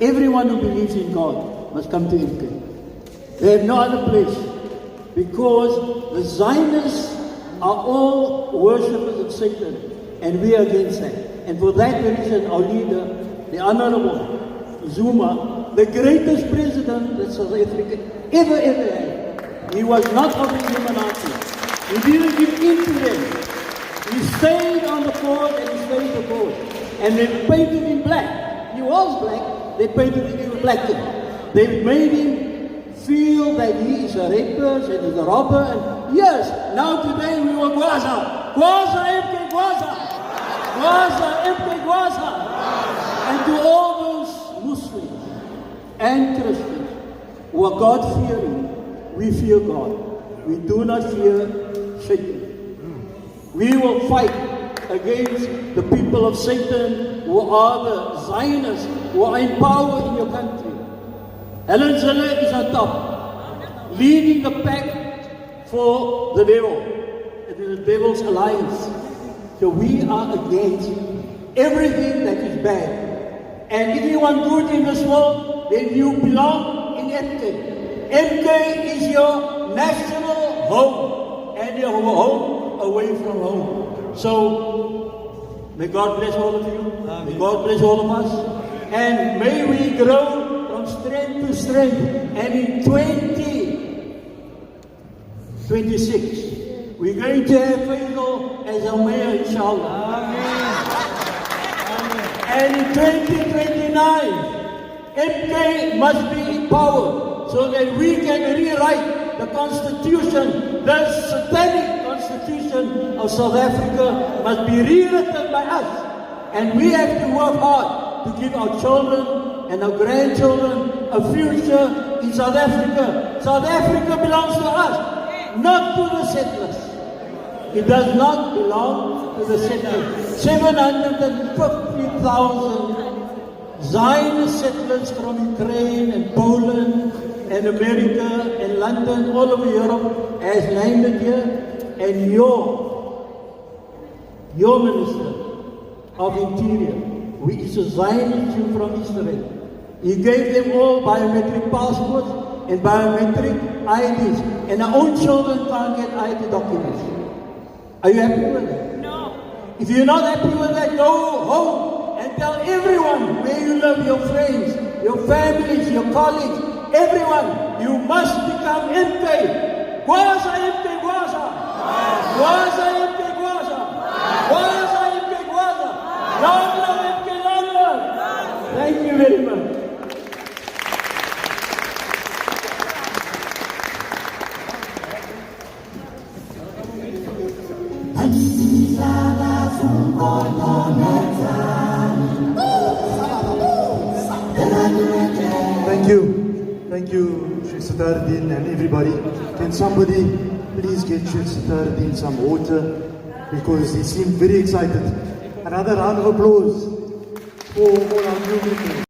everyone who believes in God must come to MK. They have no other place, because the Zionists are all worshippers of Satan, and we are against that. And for that reason, our leader, the Honorable Zuma, the greatest president that South Africa ever had, he was not of the Illuminati. He didn't give in to them. He stayed on the court and he stayed the court. And they painted him black. He was black. They painted him black. They made him feel that he is a rapist and he's a robber. And yes, now today we will Gwaza. Gwaza, MK Gwaza. Gwaza, MK Gwaza. And to all those Muslims and Christians who are God-fearing, we fear God. We do not fear Satan. We will fight against the people of Satan who are the Zionists, who are in power in your country. Zizwele is on top, leading the pack for the devil. It is the devil's alliance. So we are against everything that is bad. And if you want good in this world, then you belong in MK. MK is your national home, and your home away from home. So, may God bless all of you. Amen. May God bless all of us. And may we grow from strength to strength. And in 2026, we're going to have Faisal as our mayor, inshallah. Amen. And in 2029, MK must be in power so that we can rewrite the constitution, the satanic constitution of South Africa must be rewritten by us. And we have to work hard to give our children and our grandchildren a future in South Africa. South Africa belongs to us, not to the settlers. It does not belong to the settlers. 750,000 Zionist settlers from Ukraine and Poland and America and London, all over Europe, has landed here. And your Minister of Interior, who is a Zionist Jew from Israel, he gave them all biometric passports and biometric IDs. And our own children can't get ID documents. Are you happy with that? No. If you're not happy with that, go home and tell everyone where you live, your friends, your families, your colleagues, everyone, you must become MK. Gwaza MK Gwaza. Gwaza MK Gwaza. Gwaza MK Gwaza. Long live MK London. Thank you very much. Thank you, Sri Sitardin and everybody. Can somebody please get Sri Sitardin some water, because he seemed very excited. Another round of applause for all our new members.